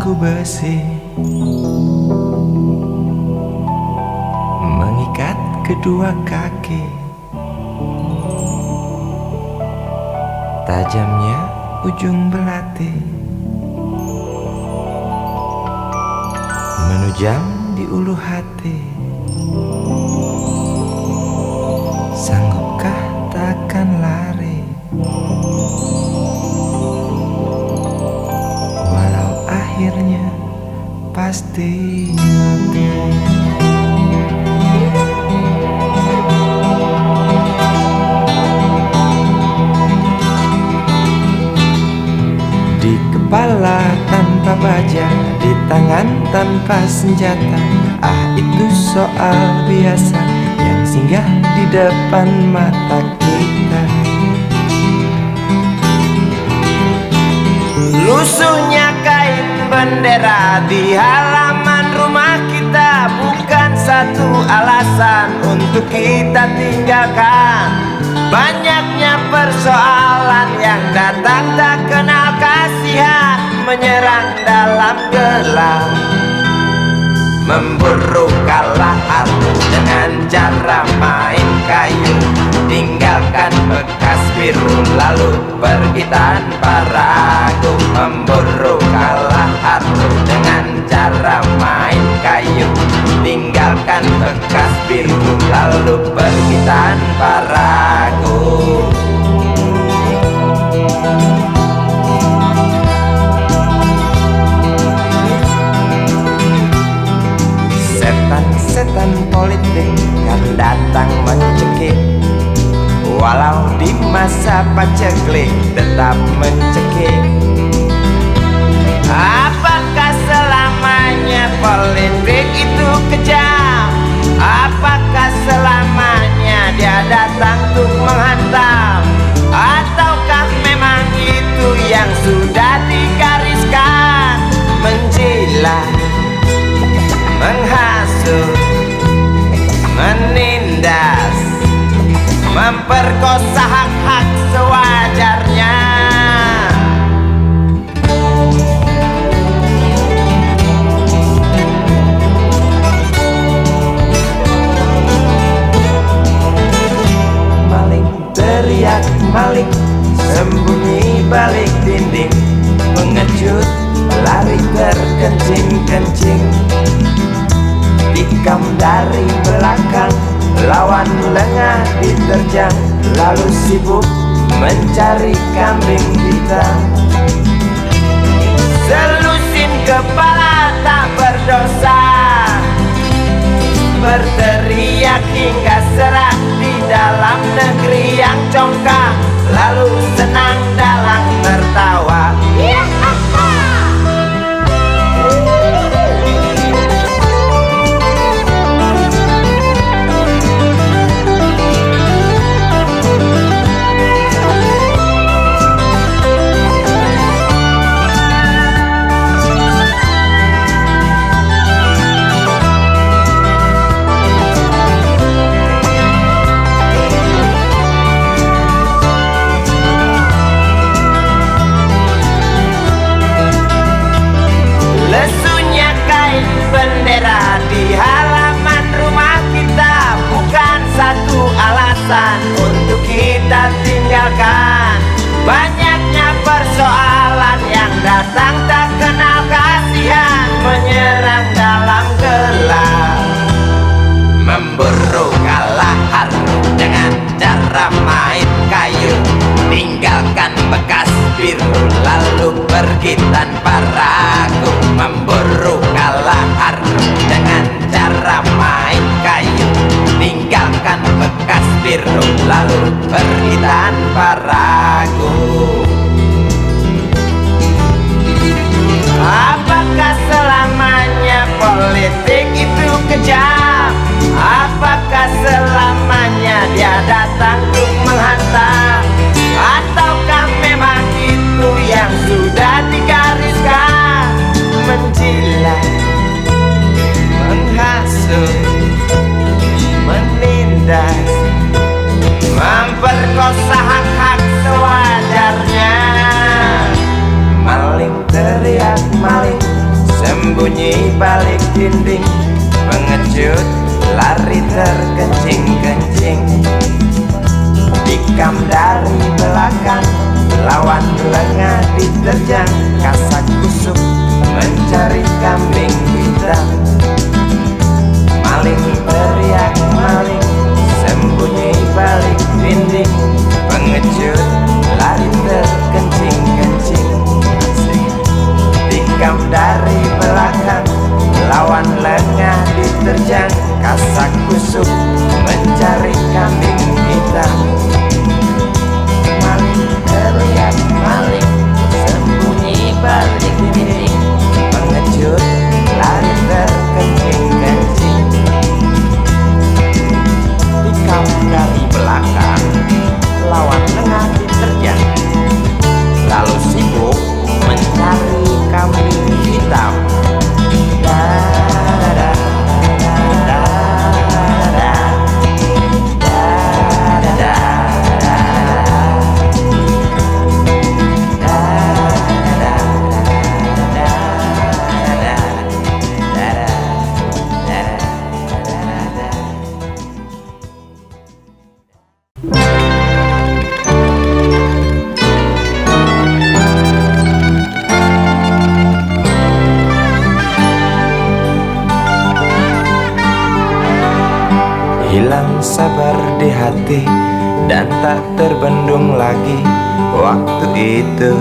Belenggu besi mengikat kedua kaki, tajamnya ujung belati menujam di ulu hati. Sanggupkah takkan lari, walau akhirnya pasti mati. Di kepala tanpa baja, di tangan tanpa senjata. Ah, itu soal biasa yang singgah di depan mata kita. Lusuhnya kain bendera di halaman rumah kita bukan satu alasan untuk kita tinggalkan. Banyaknya persoalan yang datang tak kenal kasihan, menyerang dalam gelap, memburu kalah arus dengan cara main kayu. Tinggalkan bekas biru lalu pergi tanpa ragu, memburu kalah arus dengan cara main kayu. Tinggalkan bekas biru lalu pergi tanpa ragu. Setan politik kan datang mencekik, walau di masa paceklik tetap mencekik. Apakah selamanya politik itu kejam? Apakah selamanya dia datang untuk menghantam? Ataukah memang itu yang sudah digariskan? Menjilat, menghasut, menindas, memperkosa hak-hak sewajarnya. Maling teriak maling, sembunyi balik dinding, pengecut lari terkencing-kencing, tikam dari belakang, lawan lengah diterjang, lalu sibuk mencari kambing hitam. Selusin kepala tak berdosa, berteriak hingga serak di dalam negeri yang congkak, lalu senang dalam tertawa. Lesunya kain bendera di halaman rumah kita bukan satu alasan untuk kita tinggalkan. Banyaknya persoalan yang datang tak kenal kasihan, menyerang dalam gelap, memburu kalah harus dengan cara main kayu. Tinggalkan bekas biru lalu pergi tanpa ragu, memburu kalah harus dengan cara main kayu. Tinggalkan bekas biru lalu pergi tanpa ragu. Apakah selamanya politik itu kejam? Apakah selamanya dia datang untuk menghantam? Ataukah memang itu yang sudah digariskan? Menjilat, menghasut, menindas, memperkosa hak-hak sewajarnya. Maling teriak maling, dinding. Pengecut lari terkencing-kencing. Tikam dari belakang, lawan lengah diterjang. Kasak kusuk mencari kambing hitam. Maling teriak maling, sembunyi balik dinding. Pengecut lari terkencing-kencing. Tikam dari belakang, lawan lengah diterjang. Kasak kusuk mencari kambing hitam. Maling teriak maling, sembunyi balik dinding. Pengecut lari terkencing-kencing. Tikam dari belakang, lawan lengah diterjang. Lalu sibuk mencari kambing hitam. Hilang sabar di hati dan tak terbendung lagi waktu itu.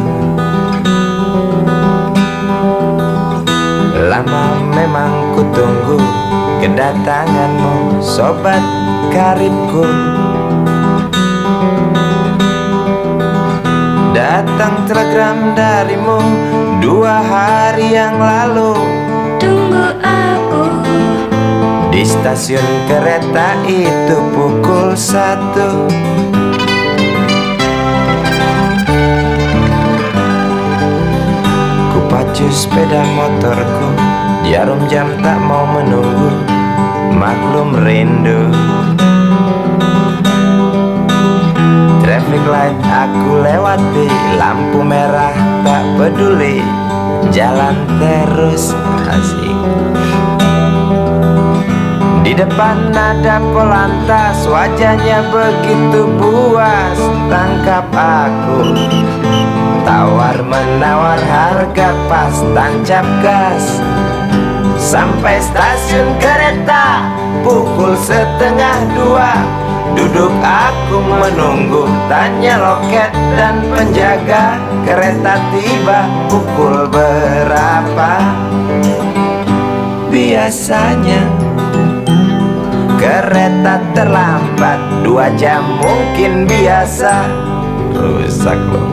Lama memang ku tunggu kedatanganmu, sobat karibku. Datang telegram darimu 2 hari yang lalu. Tunggu aku di stasiun kereta itu pukul 1. Ku pacu sepeda motorku, jarum jam tak mau menunggu, maklum rindu. Traffic light aku lewati, lampu merah tak peduli, jalan terus asik. Di depan ada Polantas, wajahnya begitu buas. Tangkap aku, tawar menawar harga pas, tancap gas. Sampai stasiun kereta pukul 1:30. Duduk aku menunggu, tanya loket dan penjaga. Kereta tiba pukul berapa? Biasanya kereta terlambat 2 jam mungkin biasa. Rusak loh.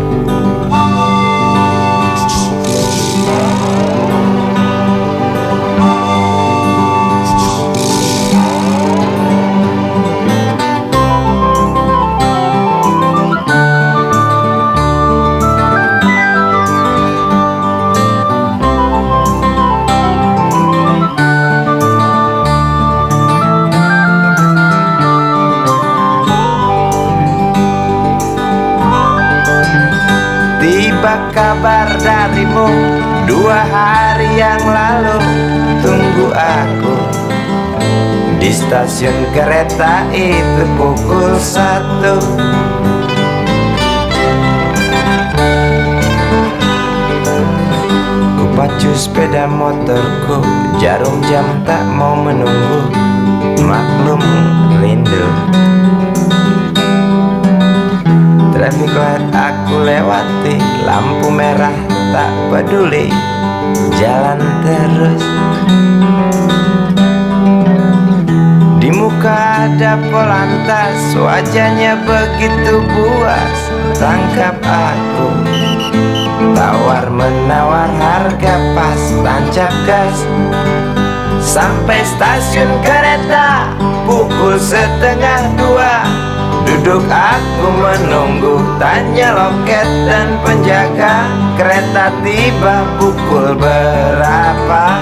Tiba kabar darimu 2 hari yang lalu. Tunggu aku di stasiun kereta itu pukul 1. Ku pacu sepeda motorku, jarum jam tak mau menunggu, maklum rindu. Traffic light aku lewati, lampu merah tak peduli, jalan terus. Di muka ada Polantas, wajahnya begitu buas. Tangkap aku, tawar menawar harga pas, tancap gas. Sampai stasiun kereta pukul 1:30. Duduk aku menunggu, tanya loket dan penjaga. Kereta tiba pukul berapa?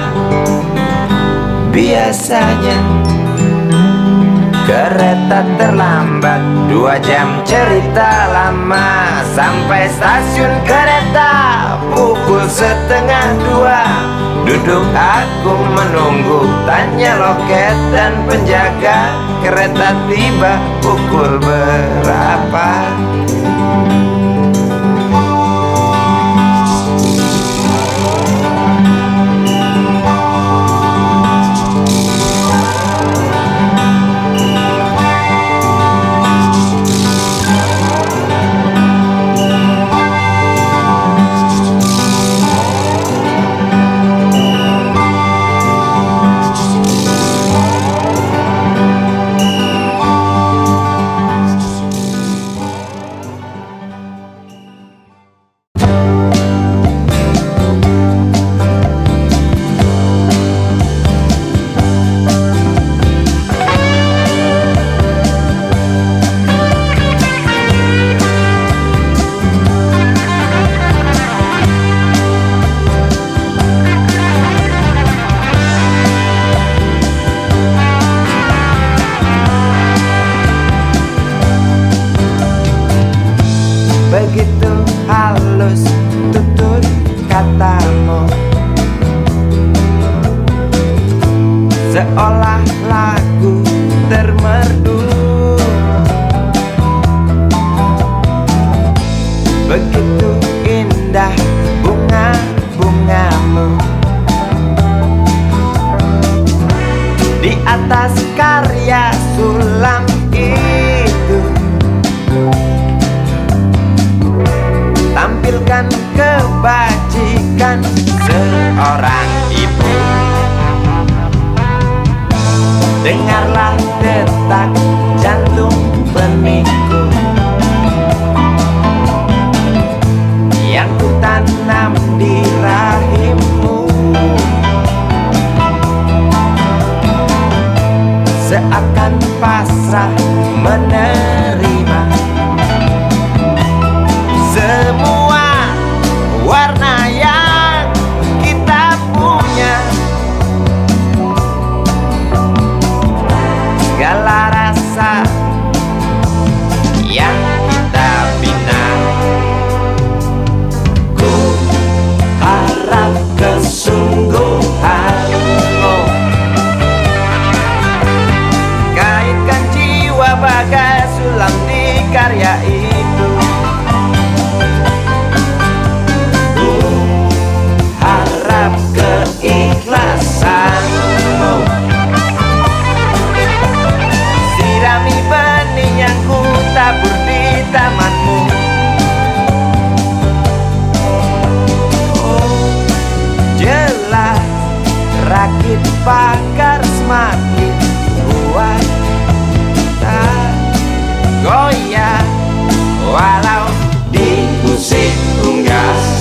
Biasanya kereta terlambat 2 jam, cerita lama. Sampai stasiun kereta pukul 1:30. Duduk aku menunggu, tanya loket dan penjaga kereta tiba pukul berapa. Begitu halus tutur katamu, seolah lagu termerdu. Begitu indah bunga-bungamu di atas karya sulam itu. Tampilkan kebajikan seorang ibu. Dengarlah detak jantung benihku yang ku tanam di rahimmu. Seakan pasrah menerima semua warna yang kita punya, segala rasa yang kita bina. Ku harap kesungguhanmu kaitkan jiwa bagai sulam di karya itu. Keikhlasanmu sirami benih yang ku tabur di tamanmu. Oh, jelas rakit pagar semakin kuat, tak goyah walau diusik unggas.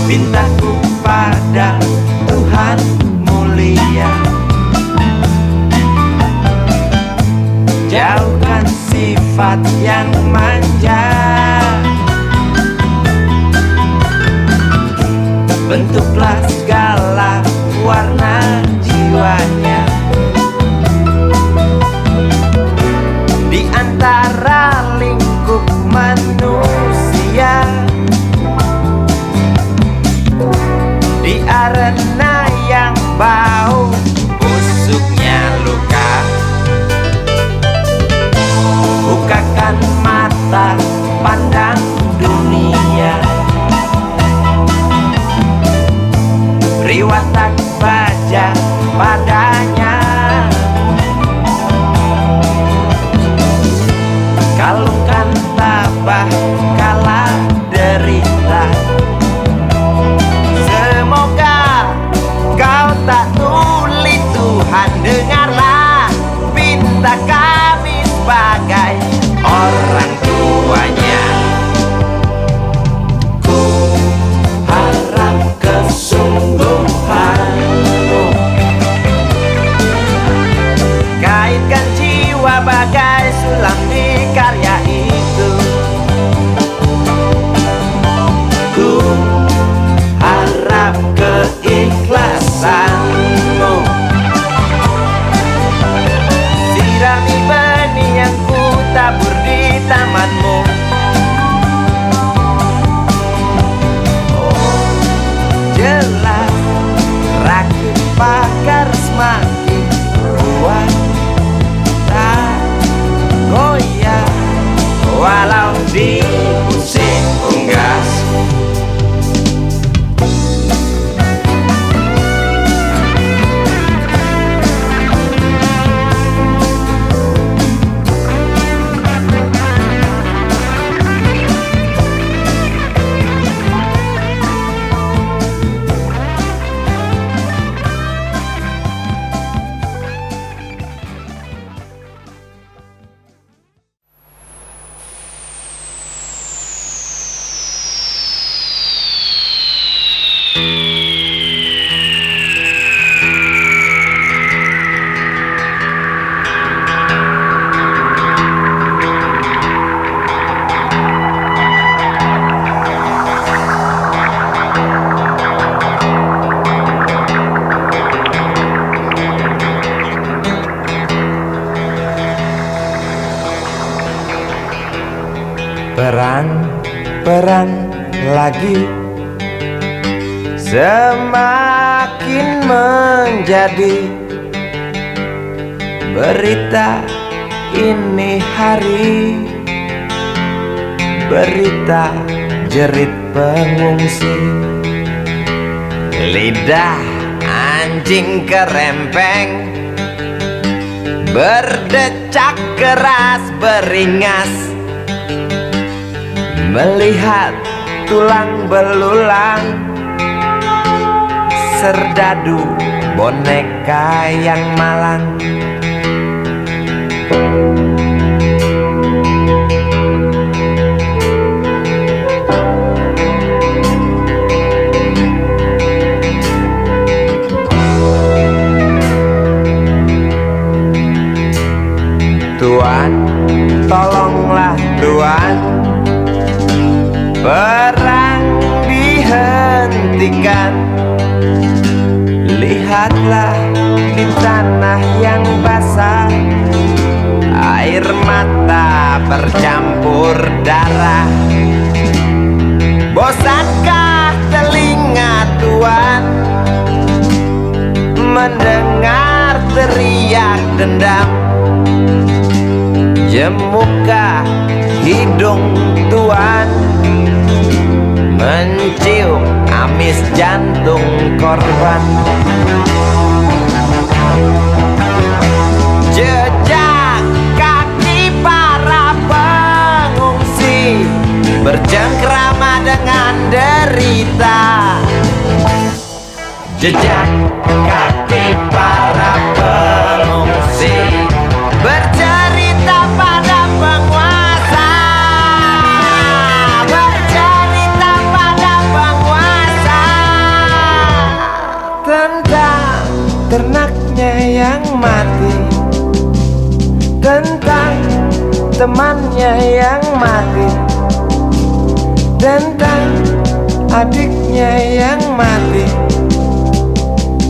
Mintaku pada Tuhan mulia, jauhkan sifat yang manja. Bentuklah segala warna jiwanya di antara lingkup manusia. Di arena yang bau busuknya luka, beri watak baja padanya. Kalungkan tabah kala derita. Semoga kau tak tuli, Tuhan dengarlah pinta kami sebagai orang tuanya. Ku harap kesungguhanmu kaitkan jiwa bagai sulam di karya itu. Ku harap keikhlasanmu sirami benih yang ku tabur di tamanmu. Oh, jelas rakit pakar semakin kuat, tak goyah walau dipusing unggas. Perang lagi semakin menjadi berita ini hari, berita jerit pengungsi. Lidah anjing kerempeng berdecak keras beringas, melihat tulang belulang serdadu boneka yang malang. Tuan, tolonglah Tuan, perang dihentikan. Lihatlah di tanah yang basah, air mata bercampur darah. Bosankah telinga Tuan mendengar teriak dendam? Jemukah hidung Tuan mencium amis jantung korban? Jejak kaki para pengungsi bercengkrama dengan derita. Jejak kaki para pengungsi bercerita pada penguasa, bercerita pada penguasa tentang ternaknya yang mati, tentang temannya yang mati, tentang adiknya yang mati,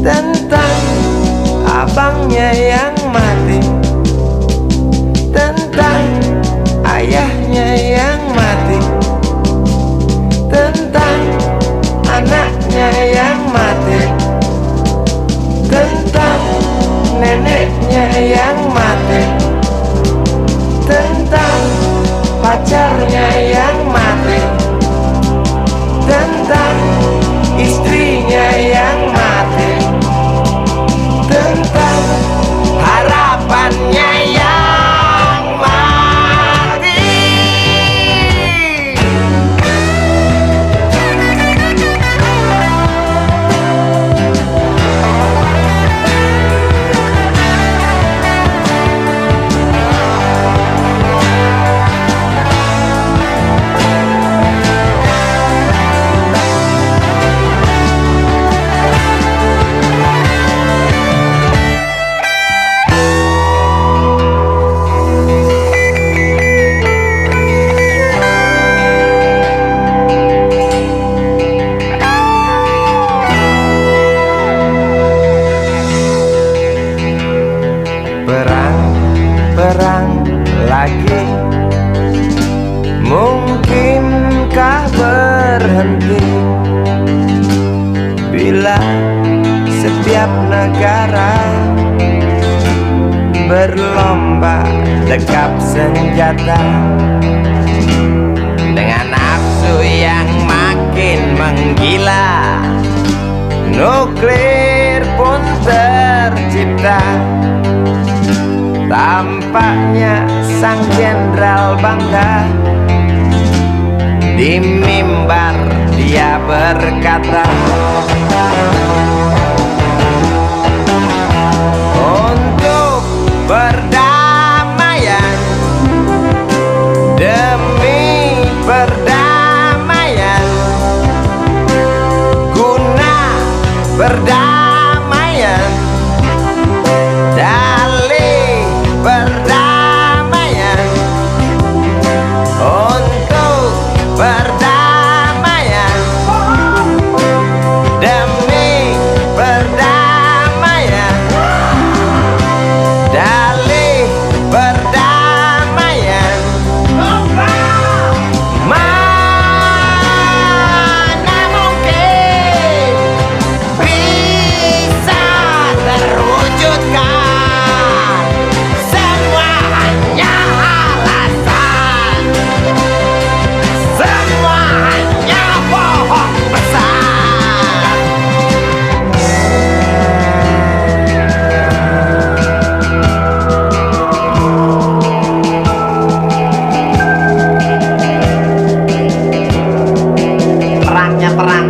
tentang abangnya yang mati, tentang ayahnya yang mati, tentang anaknya yang mati, tentang neneknya yang mati, tentang pacarnya yang mati, tentang istrinya yang mati. setiap negara berlomba dekap senjata dengan nafsu yang makin menggila. Nuklir pun tercipta. Tampaknya sang jenderal bangga. Di mimbar dia berkata, untuk perdamaian, demi perdamaian, guna perdamaian, dalih perdamaian, untuk perdamaian, demi perdamaian, dalih perdamaian. Mana mungkin bisa terwujudkan, semua hanya alasan, semua hanya bohong besar. Terangnya terang.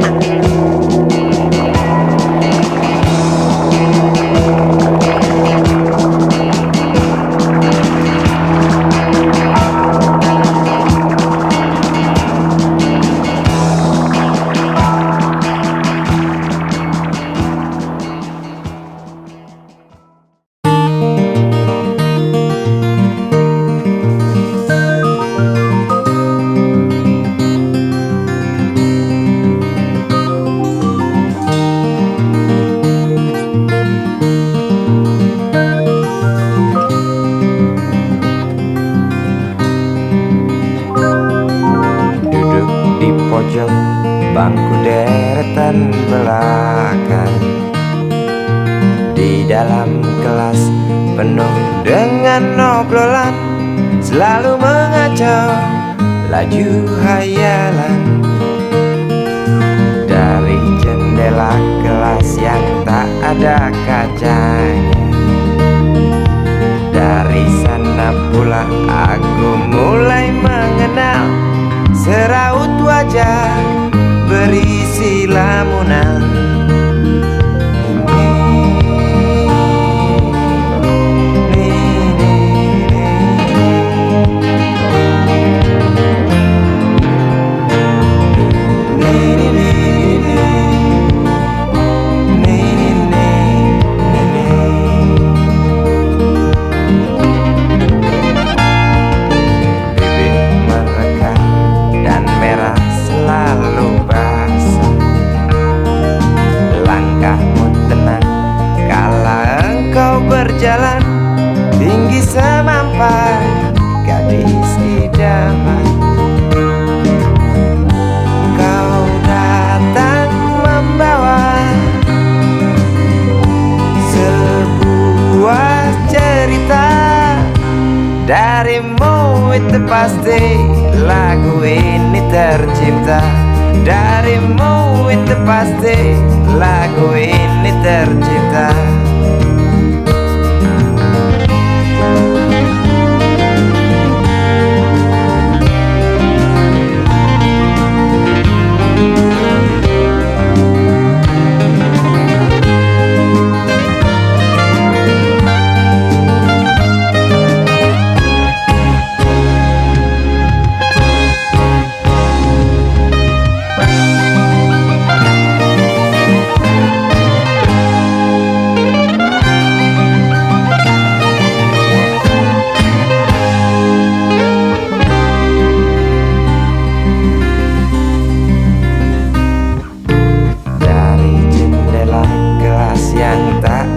Duduk di pojok bangku deretan belakang, di dalam kelas penuh dengan obrolan, selalu mengacau laju hayalan. Dari jendela kelas yang tak ada kacanya, dari sana pula aku mulai mengenal seraut wajah berisi lamunan. Berjalan tinggi semampai gadis idaman, kau datang membawa sebuah cerita. Darimu itu pasti lagu ini tercipta. Darimu itu pasti lagu ini tercipta.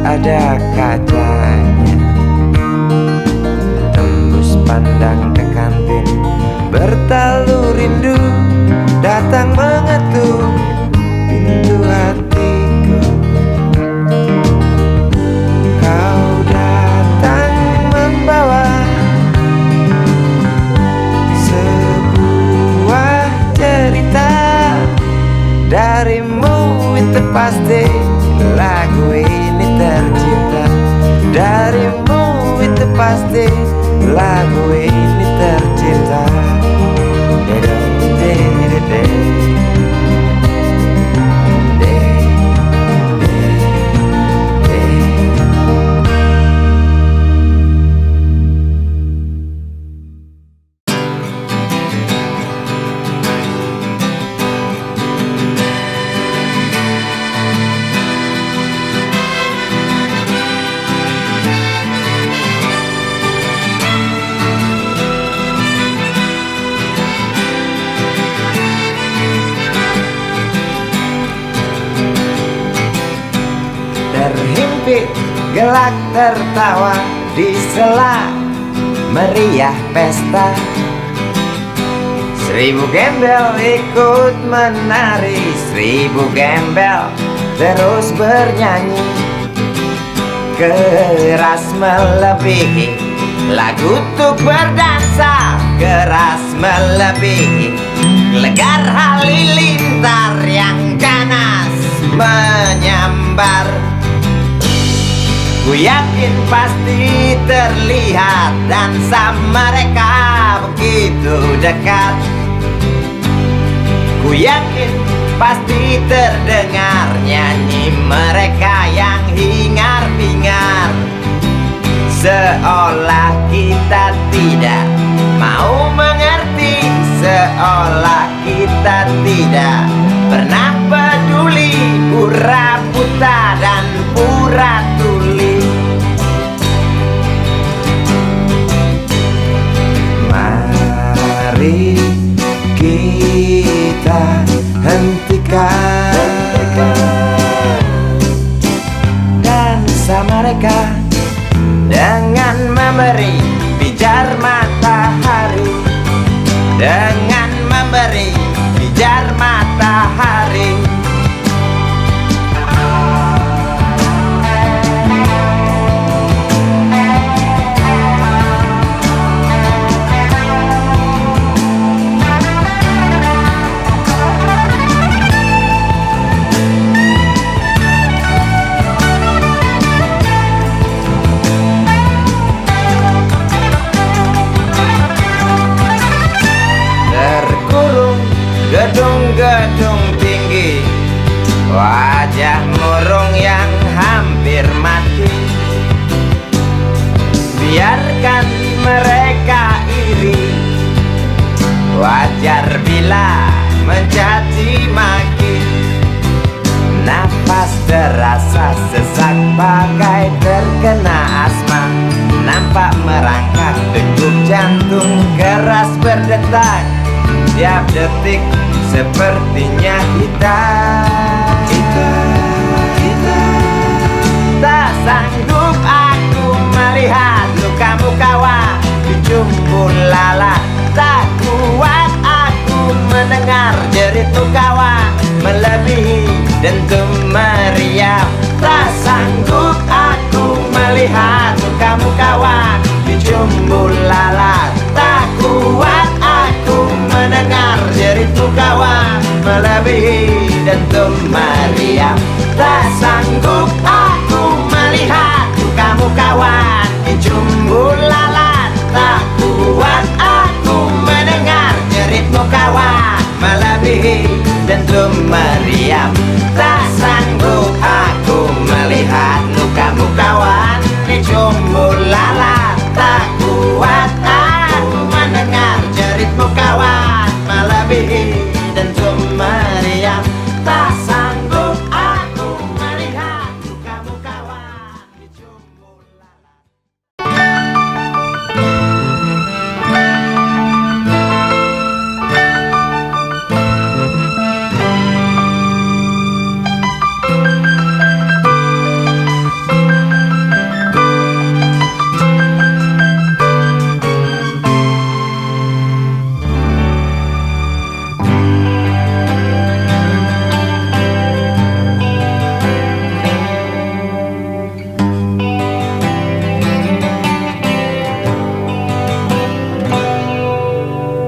Ada kacanya, tembus pandang ke kantin, bertalu rindu datang mengetuk pintu hatiku. darimu itu pasti lagu ini tercipta. Terhimpit gelak tertawa di sela meriah pesta. 1000 gembel ikut menari, 1000 gembel terus bernyanyi. Keras melebihi lagu untuk berdansa, keras melebihi legar halilintar yang ganas menyambar. Ku yakin pasti terlihat dansa mereka begitu dekat. Ku yakin pasti terdengar nyanyi mereka yang hingar-bingar. Seolah kita tidak mau mengerti, seolah kita tidak pernah peduli, pura buta dan pura tuli. Mari kita hentikan dansa mereka dengan memberi pijar matahari, dengan memberi pijar matahari. Gedung-gedung tinggi, wajah murung yang hampir mati. Biarkan mereka iri, wajar bila mencaci maki. Nafas terasa sesak bagai terkena asma. Nampak merangkak degup jantung keras berdetak. Tiap detik sepertinya kita tak sanggup aku melihat lukamu kawan dijumpul lalat. Tak kuat aku mendengar jeritmu kawan melebihi dentum meriam. Tak sanggup aku melihat lukamu kawan dijumpul lalat. Tak kuat aku mendengar jeritmu kawan melebihi dentum meriam. Tak sanggup aku melihat lukamu kawan dijumbul lalat. Tak kuat aku mendengar jeritmu kawan melebihi dentum meriam. Tak sanggup aku melihat lukamu kawan dijumbul lalat. Tak kuat aku mendengar jeritmu kawan melebihi dentum meriam. Tak sanggup aku melihat lukamu kawan dijumbul lalat.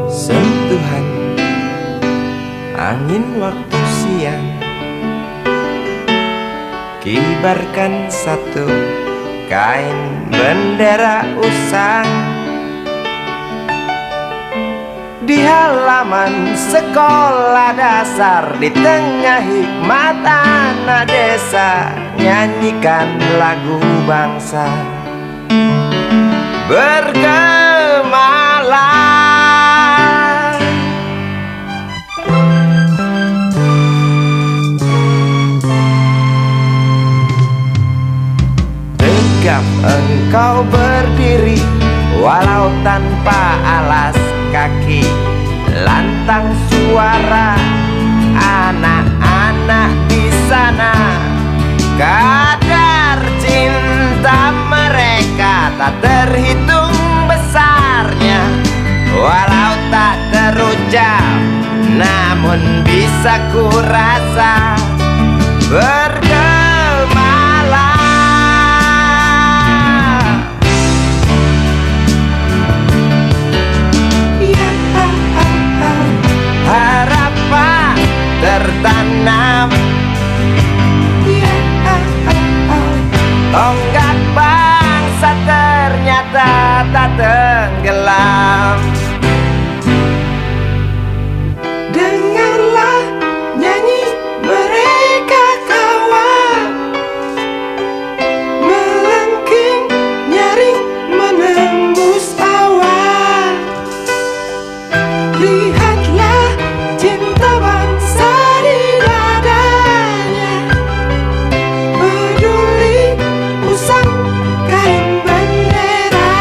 Sentuhan angin waktu siang kibarkan satu kain bendera usang. Di halaman sekolah dasar, di tengah hikmat anak desa, nyanyikan lagu bangsa bergemalang. Tegap engkau berdiri, walau tanpa alas kaki. Lantang suara anak-anak di sana, kadar cinta mereka tak terhitung besarnya. Walau tak terucap, namun bisa ku rasa bergemalang. Harapan tertanam, tonggak bangsa ternyata tak tenggelam. Dengarlah nyanyi mereka kawan, melengking nyaring menembus awan. Lihatlah cinta bangsa di dadanya, peduli usang kain bendera.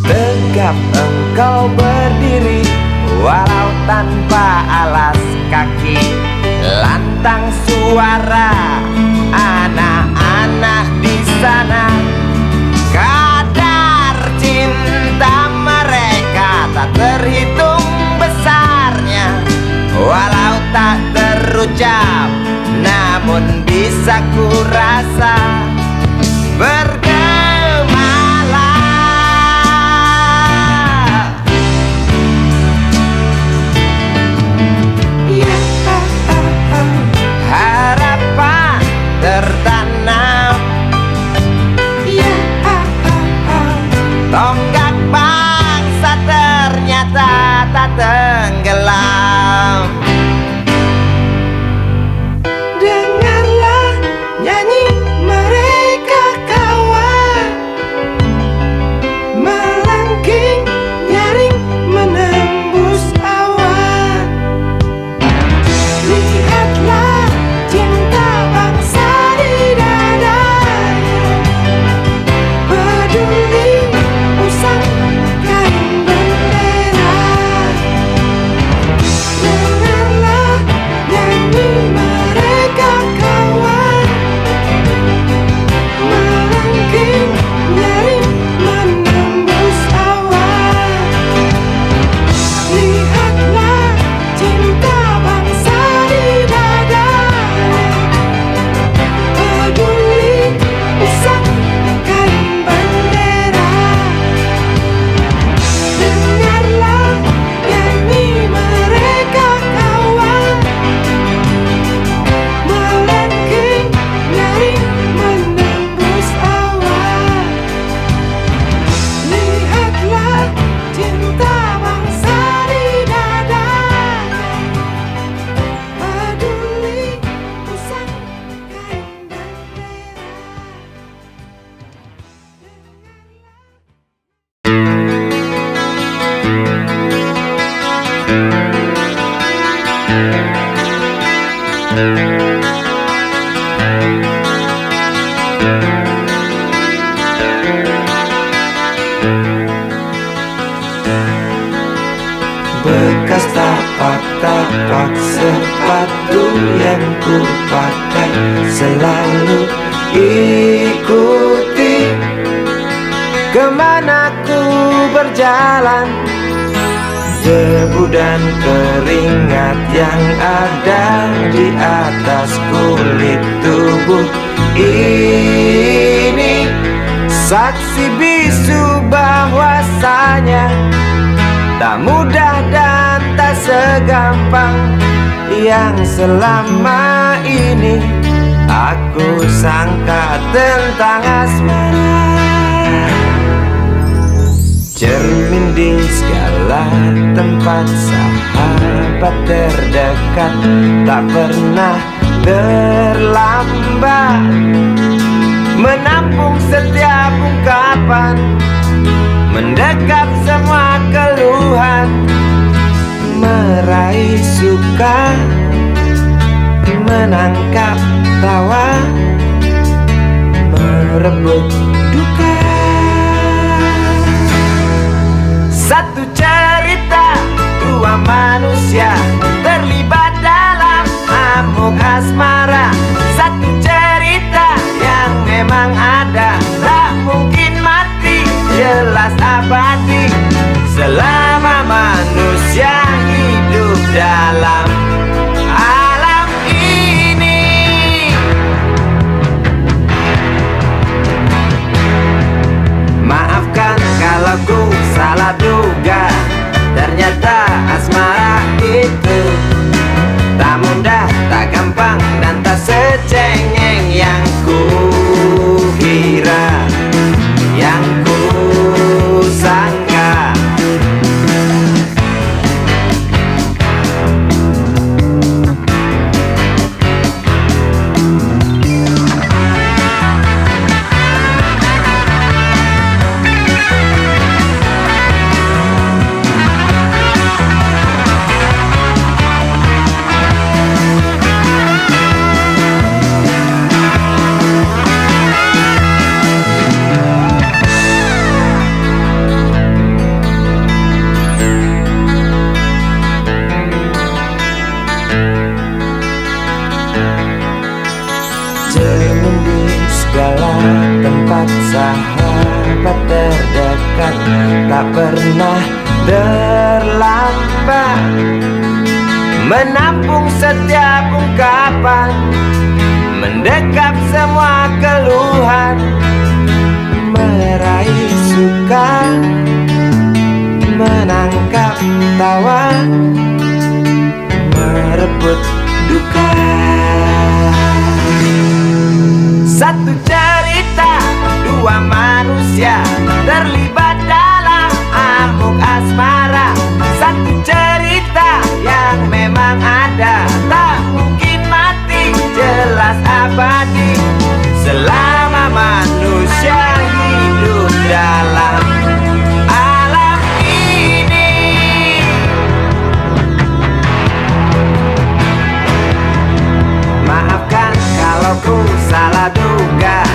Tegap engkau berdiri, walau tanpa alas kaki. Lantang suara anak-anak di sana, kadar cinta mereka tak terhitung besarnya. Walau tak terucap, namun bisa ku rasa bergemalang. Harapan tertanam, tonggak bangsa ternyata tak tenggelam. Dengarlah nyanyi mereka kawan, melengking nyaring menembus awan. Lihatlah cinta bangsa di dadanya, peduli usang kain bendera. Dengarlah nyanyi mereka kawan, melengking nyaring menembus awan. Lihatlah cinta bangsa di dadanya, peduli usang kain bendera. Dengarlah nyanyi mereka kawan, melengking nyaring menembus awan. Lihatlah cinta bangsa di dadanya, peduli usang kain bendera. Bekas tapak tapak sepatu yang ku pakai selalu ikuti kemana ku berjalan. Debu dan keringat yang ada di atas kulit tubuh ini saksi bisu bahwasanya tak mudah dan tak segampang yang selama ini aku sangka tentang asmara. Cermin di segala tempat, sahabat terdekat, tak pernah terlambat menampung setiap ungkapan, mendekap semua keluhan, meraih suka, menangkap tawa, merebut duka. Satu cerita, dua manusia terlibat dalam amuk asmara. Satu cerita yang memang ada, tak mungkin mati, jelas abadi selama manusia hidup dalam alam ini. Maafkan kalau ku salah duga, ternyata asmara itu tak mudah, tak gampang, dan tak secengeng yang ku kira, yang ku sangka. Cermin di segala tempat, sahabat terdekat, tak pernah terlambat menampung setiap ungkapan, mendekap semua keluhan, meraih suka, menangkap tawa, merebut duka. Satu cerita, dua manusia terlibat dalam amuk asmara. Satu cerita yang memang ada, tak mungkin mati, jelas abadi selama manusia hidup dalam alam ini. Maafkan kalau ku salah duga,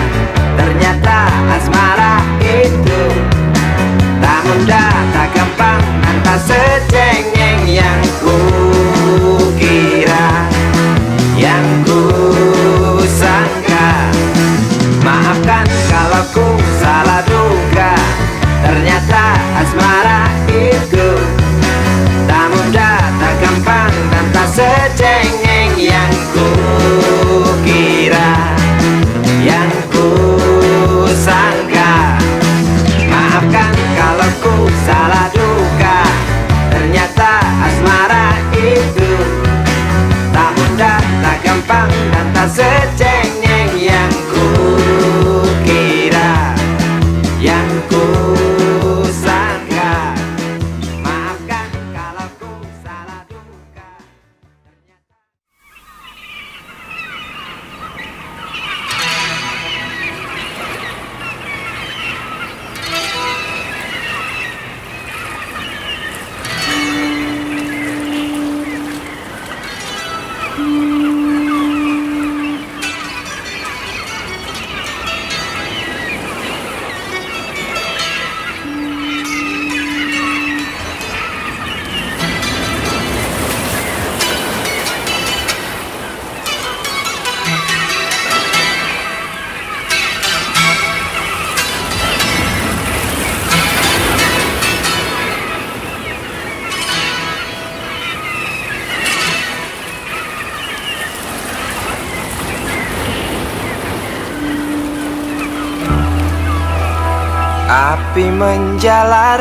Api menjalar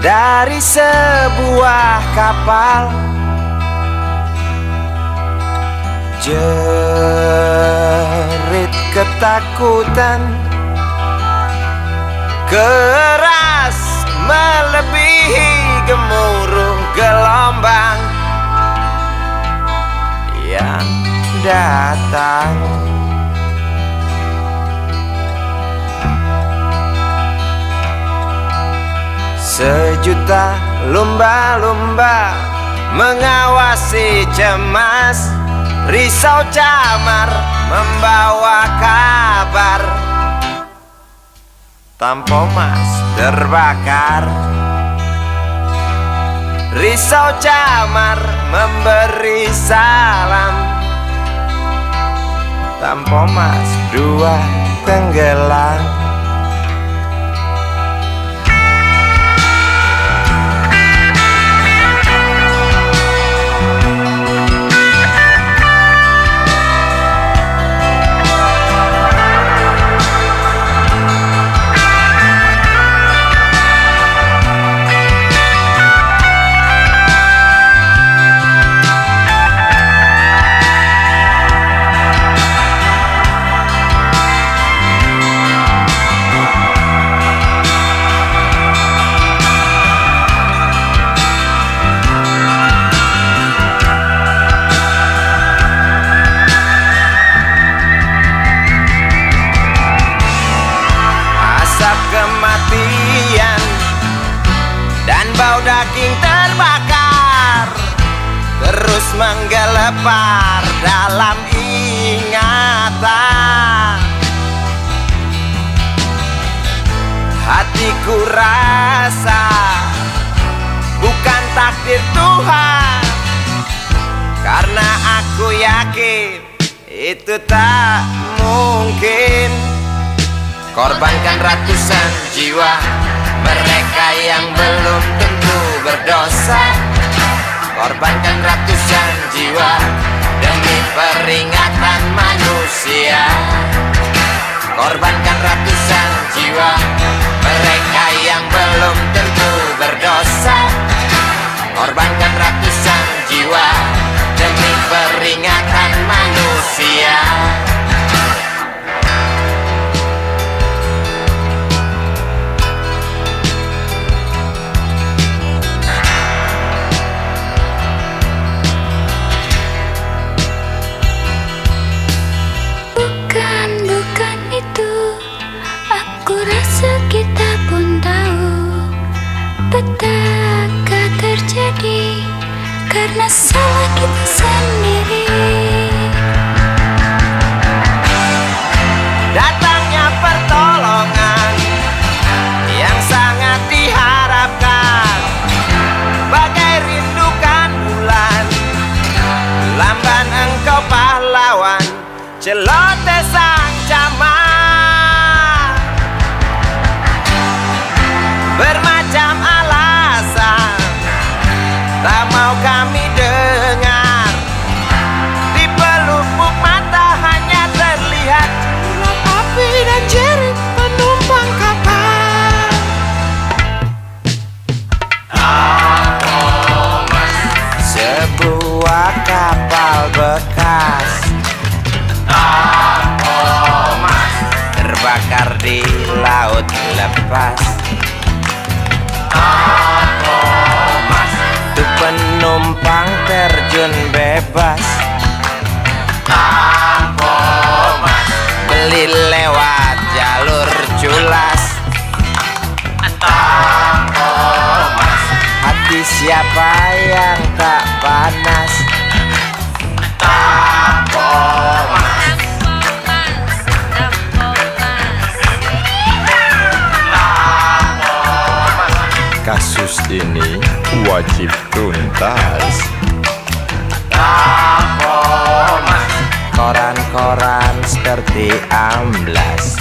dari sebuah kapal, jerit ketakutan keras melebihi gemuruh gelombang yang datang. Sejuta lumba-lumba mengawasi cemas, risau camar membawa kabar. Tampomas terbakar, risau camar memberi salam. Tampomas dua tenggelam. Kematian dan bau daging terbakar terus menggelepar dalam ingatan. Hatiku rasa bukan takdir Tuhan, karena aku yakin itu tak mungkin. Korbankan ratusan jiwa mereka yang belum tentu berdosa. Korbankan ratusan jiwa demi peringatan manusia. Korbankan ratusan jiwa mereka yang belum tentu berdosa. Korbankan ratusan jiwa demi peringatan manusia. Bukan itu, aku rasa kita pun tahu petaka terjadi karena salah kita sendiri. Datangnya pertolongan yang sangat diharapkan, bagai rindukan bulan, lamban engkau pahlawan, celoteh sang camar. Bermacam alasan tak mau kami dengar, di pelupuk mata hanya terlihat urat api dan jerit penumpang kapal. Sebuah kapal bekas terbakar di laut lepas. Tuh penumpang terjun bebas, beli lewat jalur culas. Hati siapa yang tak panas? Kasus ini wajib tuntas. Koran-koran seperti amblas.